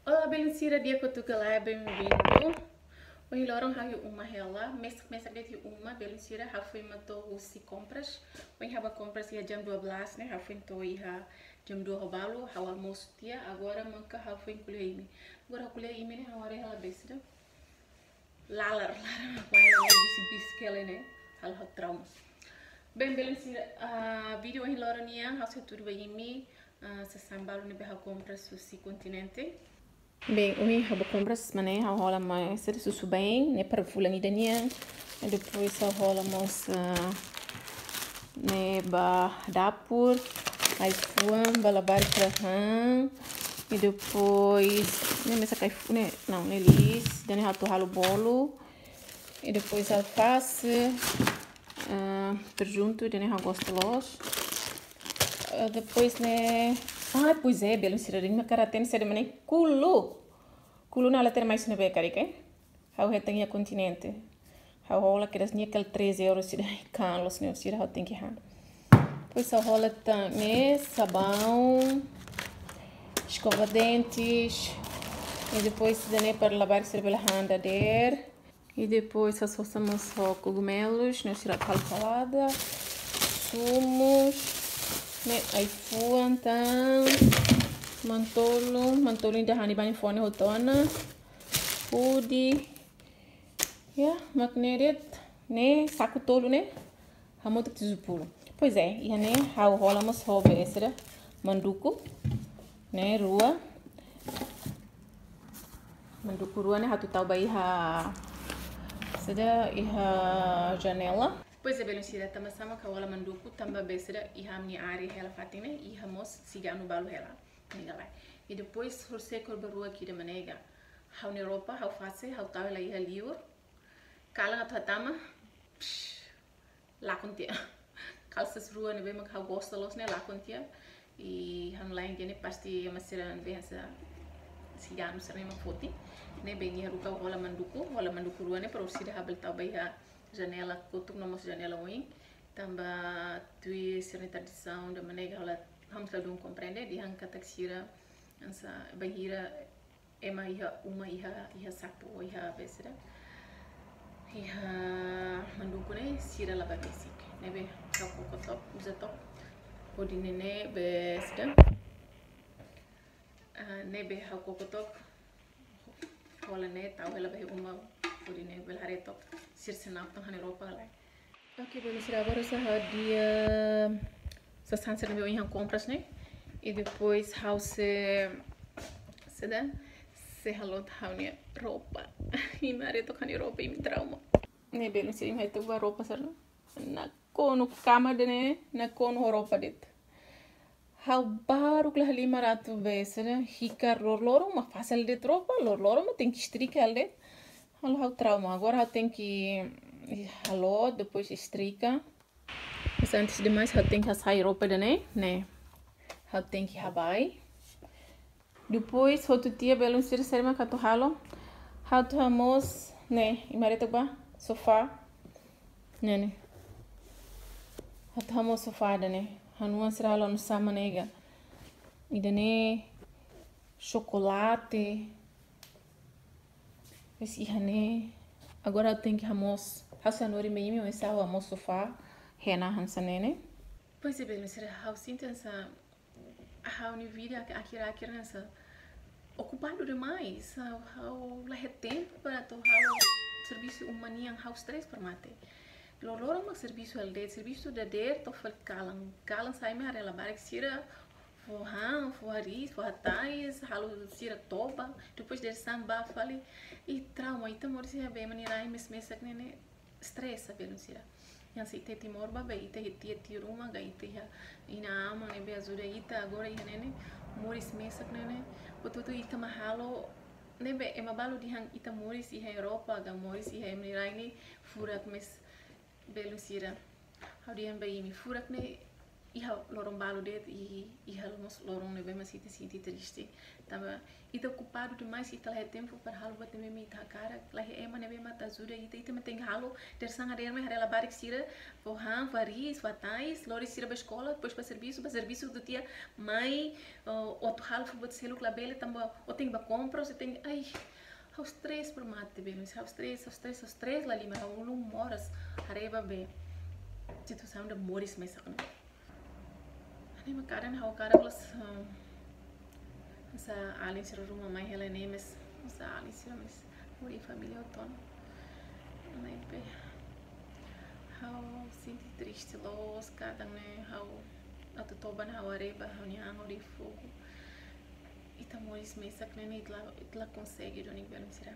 Olá, bem-vinda dia que eu tô lá, bem-vindo. Hoje lorong hayu uma ela, mês deti uma, bem-vinda, ha fui matou os compras. Hoje haba compras ia jam 12, né? Ha fui então ia jam 2 robalo, ha almoço dia, agora manca ha fui kuliah ini. Agora kuliah ini né, ha hora ela besida. Lalar, lalar, bisi que ela né, hal hal trauma. Bem, bem-vinda, vídeo hoje lorong nia, ha se tudo bem ini, se sambalo ne ha compras o continente. Bem, hoje eu vou comprar semana, eu rola mais susu bem, né, para fulan e danian, e depois eu rola mais né, ba dapur, aí fuan, balabar para e depois, né, mesa cai né, não, nelis, daí eu tô ralo bolo, e depois alface, perjunto, daí eu gosto los, depois né, pois é, belo siraring na karatene seremane kulo na later mais na becari que how hetang ya continente how hola que das nia cal 13 euros sira kan los ne sira how tem que han pois a rola né sabão, escova dentes e depois dané para lavar serve la handa der e depois as façamos cogumelos ne sira cal salada sumos né aí fuan então mantolo ainda hani bani fone hotona pudi ya magneret né saco tolo né hamoto tizupulu pois é e né how rola mas hobe esera manduku né rua manduku rua né hatu tau bai ha seda iha janela pois é belo sira tama sama kawala manduku tamba besera iha minha área ela fatine iha mos siga no balo ela e depois você corberua aqui de maneira how na Europa how fácil how tal ela ia livre kala nga tatama lá contia calças rua ne bem how gosta los ne lá contia e han lá ne pasti masira bensa sigano serem uma foto ne bem ia ruka rola manduku rua ne para o sida habel tau bai a janela kutuk nomos janela wing tamba tui serem tradição de maneira ela vamos lá compreender de han kataksira ansa bahira ema iha sapo iha besira iha manduku ne sira la basic nebe kapo top usa top podine ne besida nebe ha top wala ne tau hela bahi uma podine bel hare top sir senap tang Europa lá. Ok, boleh sira agora sa dia sa sansa meu em compras né e depois how se dá se halot how ne roupa e mare to kan roupa e me trauma ne belo se me to roupa sar na kono cama de ne na kono roupa det how baru klah 500 vezes né hikar loro uma fácil de roupa loro mas tem que estricar det how trauma agora tem que halot depois estrica. Mas antes de mais, eu tenho que sair roupa de né? Eu tenho que rabai. Depois, outro dia, belo ser serma que eu halo. Eu tomamos, né? E marito ba sofá, né? Eu tomamos sofá, né? Eu não será lá no sama nega. E né? Chocolate. Esse né? Agora eu tenho que ramos. Eu só não irei me mas eu amo sofá. Rena Hansanene. Pois é, bem, mas eu sinto essa a vida aqui nessa ocupado demais, how lá é tempo para tu serviço humano how stress para mate. Loro mas serviço de der to fal kalan sai me arela barek sira forran, forris, forratais, halo sira toba, depois de samba fali e trauma, e tamor se bem maneira mes né stressa bem sira. Yang si te timor ba ite hiti ruma ga ite ya ina ama ne be azuda ita agora ia nene moris mesak nene betutu ita mahalo ne be ema balu di hang ita moris iha Europa ga moris iha emiraini furak mes belusira how di han ba imi furak ne iha lorong balu det iha lorong nebe mas ita sinti triste tama ita ocupado demais ita lá tempo para halo bate me ita cara lá ema nebe mata ajuda ita me tem halo ter sanga der me harela barik sira forran varis vatais lori sira ba escola depois para serviço do dia mãe outro halo bot selo clabele tamba o tem ba compra você tem ai aos três por mate bem aos três lá lima um moras hareba be situação de moris mais sakna ani makaran hau cara plus sa alin sira rumah mai hela nemes sa alin sira mes mori família auton mai be hau sinti triste los kadang ne hau atu toban hau areba hau nyang ori fogo ita moris mai sakna ne itla consegue doni belo sira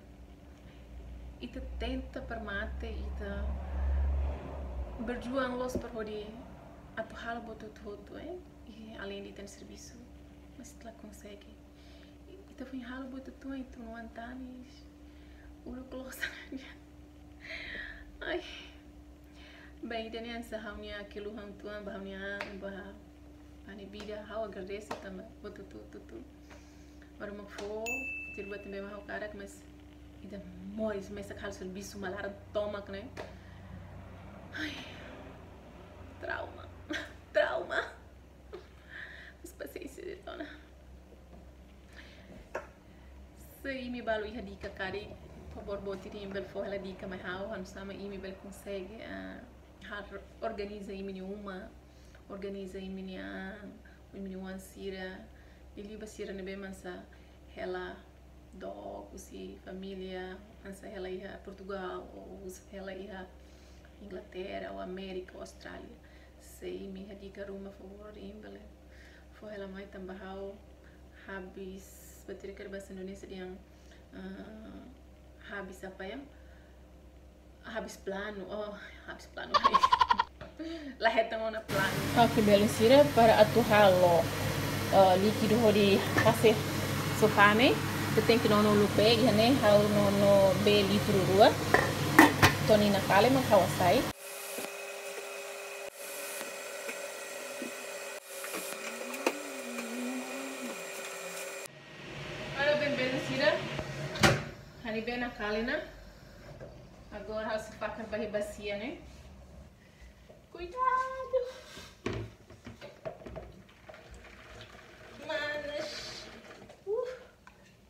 ita tenta permate ita berjuang los per hodi atu hal botu tudo e além de ter serviço mas ela consegue ita foi hal botu tudo e tu não antanes ulo closa ai bem dani ansa hamnya aquilo ham tuan bahnya bah ani bida how agradece também botu tudo ora mo fo ter botu também mau karak mas ida mois mas hal serviço malar toma né ai trauma mas paciência de dona se me balu iha dica cari favor boti bel for ela dica mas how han sama imi bel consegue organiza imi uma sira ele basira nebe mansa ela dog usi família ansa ela iha Portugal ou ela iha Inglaterra ou América ou Austrália sei me dica ruma favor imbele for ela mai tambahau habis bateria ke bahasa Indonesia yang habis apa ya habis plano lah hetang ona plano okay belesira para atuhalo líquido hori hace sofane tem que não lupe né hau no be litro rua Tonina kale maghawasay. Para bem sira, hani bem na kale na. Agora hau se facar barri bacia, né? Cuidado! Manas!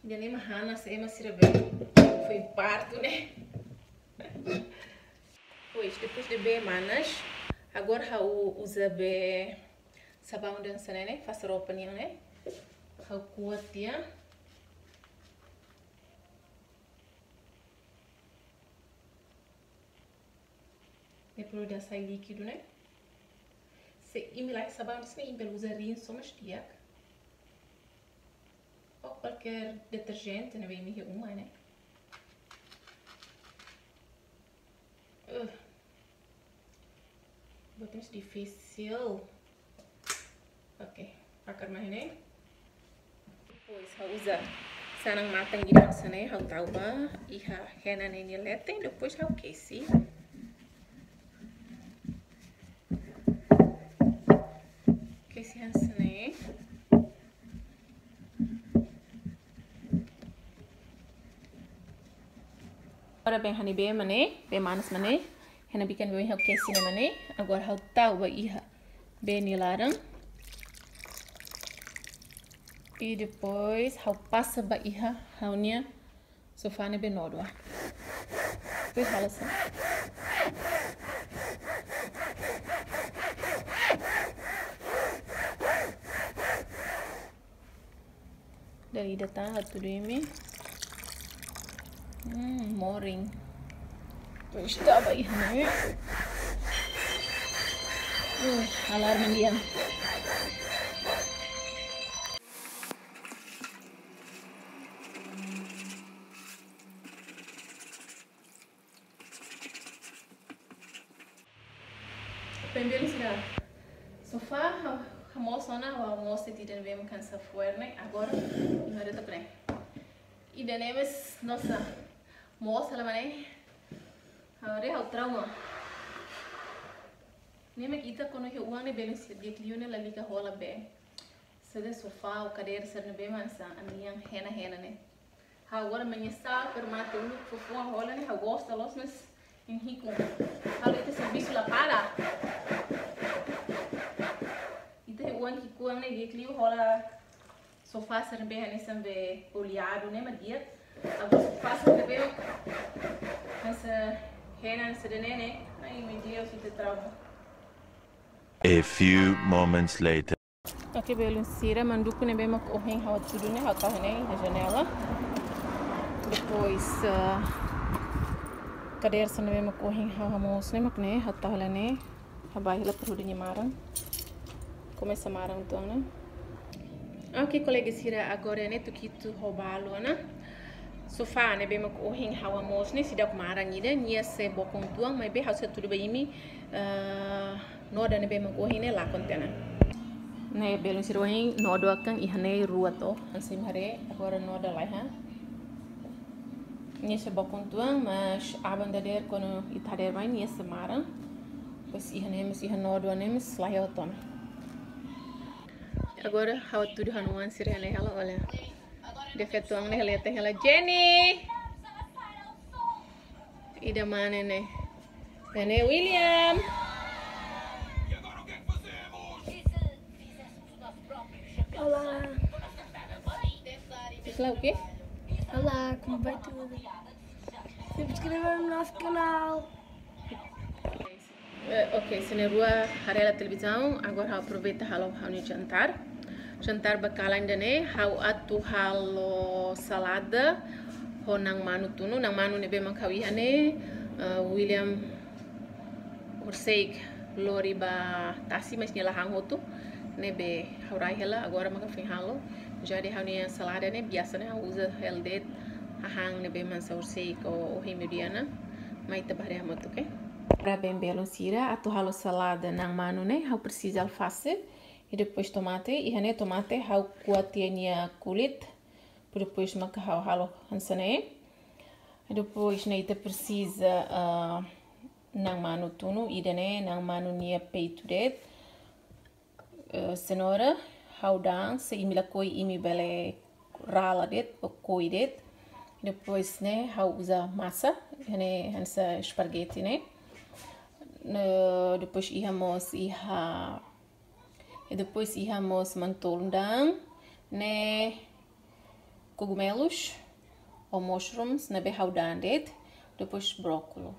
Ainda nem mahana se ema sira bem. Foi parto, né? Pois, depois de bem manas, agora eu usa bem sabão dança, né? Faço roupa, né? Eu cuat dia. Depois de sair líquido, né? Se imilar sabão, se impel usa rinso, mas dia. Ou qualquer detergente, né? Vem me uma, né? Botamos difícil. Ok, pakar mais né? Depois eu usa sanang matang di dalam sana, eu tahu bah, iha henan ini leteng, depois eu kesi. Kesihan sana. Agora bem hani bem mané, bem manas mané. Hena bikin bem hau kesi na mané. Agora eu tahu bah iha bem nilarang. E depois eu passa bah iha haunya sofane bem nodwa. Depois fala assim. Dari datang tudo ini. Moring. Pois estava aí, né? Alarme diam. Pembeli sudah. Sofá, almoço na almoço e tira bem cansa fora, né? Agora, não é também. E danemes nossa moça lá, né? Agora é o trauma. Nem kita quando eu uang ne belen se dia clio ne la liga rola bem. Se de sofá ou cadeira ser ne bem mansa aniang hena né. Agora amanhã está per mate um fofo a rola né. Gosta los mas em rico. Kalau itu serviço lá para. Itu uang que uang ne dia clio rola sofá ser ne bem né sambe oleado né mas dia. Agora sofá ser ne bem essa hena se de né. Aí me dia eu se te trauma. A few moments later. Aqui belum sira manduku ne bem o hen hawa tudo né hawa né na janela. Depois cadeira se ne bem o hen hawa mos né mak né hatta hala né habai la perlu marang. Começa marang então né. Ok colegas sira agora né tu kitu roubalo né. Sofá ne bem o hen hawa mos né sida marang ida nia se bokong tuang mas bem hawa tudo bem mi noda ne bem o hen né lá contena. Ne belum sirohin nodo akan ihane rua to ansim hare agora noda lá ha nia se bokon tuang mas abandader kono itader vai nia se maran pois ihane mas ihan nodo anemes lá eu ton agora hawa tudo hanuan sirene hala olha defeto ang ne hala te hala Jenny ida mane ne Bene William Olá. Isso lá o quê? Olá, como vai tudo? Se inscrever no nosso canal. Ok, se na rua haré a televisão, agora aproveita halo jantar. Jantar bakal ainda né, hau atu halo salada, ho nang manu tunu, nang manu ne be makawi hane, William Horseik lori ba tasi mas nyala hang hotu. Nebe haurai hela agora maka fim halo jadi haunia salada ne biasa ne usa heldet hang nebe mansa ursei ko himidiana mai tabare hamoto ke para bem belo sira atu halo salada nang manu ne hau precisa alface e depois tomate e hane tomate hau kuatiania kulit depois maka hau halo hansane e depois ne ita precisa nang manu tunu idane nang manu nia peito det cenoura, raudão, se imila coi imi bele rala det, ou coi det. Depois, né, usa massa, né, essa esparguete, né. Depois ihamos depois ihamos mantolundang, né, cogumelos ou mushrooms, né, be raudão det. Depois brócolo.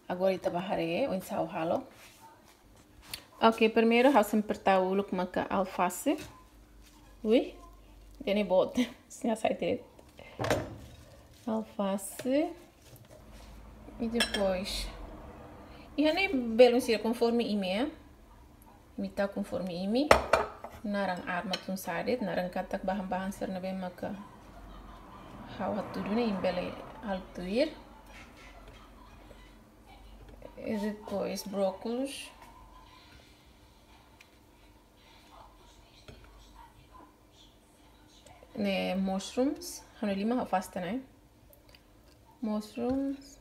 Agora ita bahare, o insau halo. Ok, primeiro eu sempre tahu look maka alface. Ui, dene bota, senhor sai direito. Alface. E depois. E eu nem belo conforme ime, imita conforme ime. Narang arma tun sadet, narang katak bahan-bahan ser nabe maka. Hau tudo ne imbele altuir. E depois brócolis. Ne mushrooms, hanu lima afasta né? Mushrooms,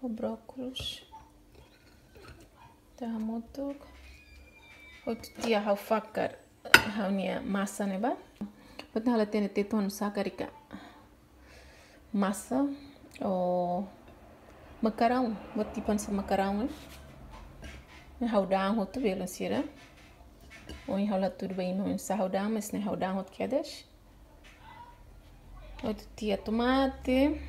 o brócolis, tahamutuk, o tia hau fakar, hau nia massa né ba? Bota hala tene teto hanu sakarika massa o macarão, bota tipo essa macarão né? Hau dang hotu belo sira, o em hau tudo bem no sa hau dang, mas ne hau dang hot kedas. Outro tia tomate.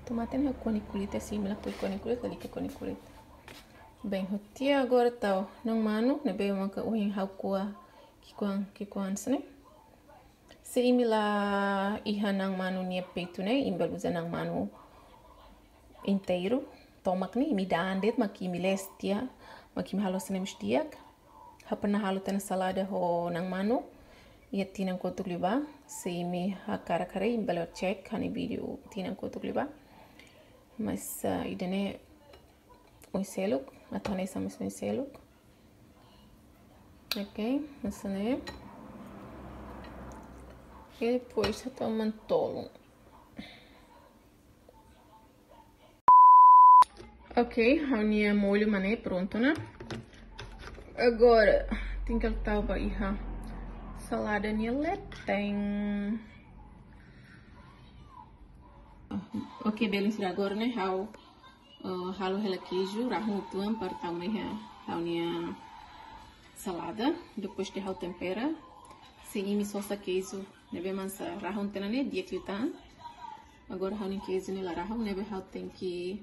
Tomate não é coniculita assim, mas põe coniculita ali que é coniculita. Bem, o tia agora tá, não mano, né bem uma que o em haukua que quan né? Se imila iha nang manu nia peito né, imbel usa nang manu inteiro. Tomak ni imi dandet maki imiles tia, maki mi halos nem stiak. Hapana halo tena salada ho nang manu. Ia tinang kotuk liba, se imi hakara kare imbelo check hani video tinang kotuk liba. Mas idane un seluk, atau ne sama un seluk. Ok, mas né. E depois eu tô mantolo. Ok, a minha molho mané pronto, né? Agora, tem que tauba iha salada nele tem. Ok, beleza agora, né? Halo hela queijo, rahu tuan para tau minha salada, depois de hal tempera, seguir sosa queijo, nebe mansa rahu tenane dia clitan. Agora hal ni queijo ni la rahu, nebe hal tem que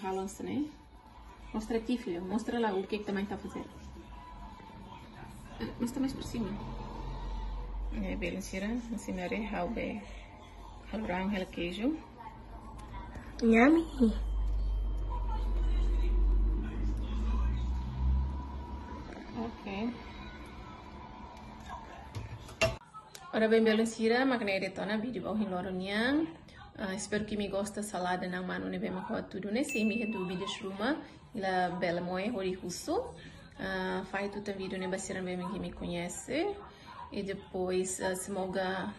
halos, né? Mostra aqui, filho. Mostra lá o que também está a fazer. Mostra mais por cima. É, beleza. Assim, é halbrang, hela queijo. Yummy. Ok. Ora bem, beleza. Makna editona vídeo bau hiloronian. Espero que me goste da salada na mano ne bem com tudo né se me dúvida shuma ila bela moe hori russo faz tudo vídeo ne basira bem que me conhece e depois se moga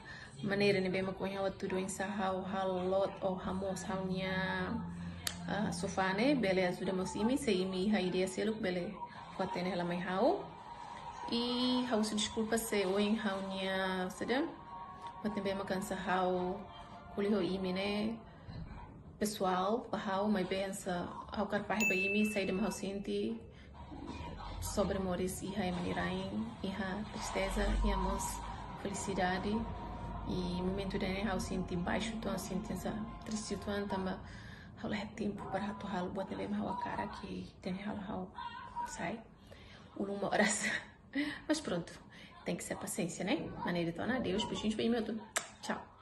maneira ne bem com ela tudo em sahau halot ou hamos haunia sofá né bela ajuda mosimi se me ha ideia selo bela fatene ela mai hau e hau se desculpa se o em haunia sedang mas também makan sahau kuliho imi né pessoal bahau mai bensa ao carpar ba imi sai de mau senti sobre moris iha emirain iha tristeza e amos felicidade e momento de né ao senti baixo então senti essa triste tuan tamba hau leh tempo para tu hal buat ele mau cara que tem hal sai uluma horas mas pronto tem que ser paciência né maneira então adeus beijinhos bem meu tchau.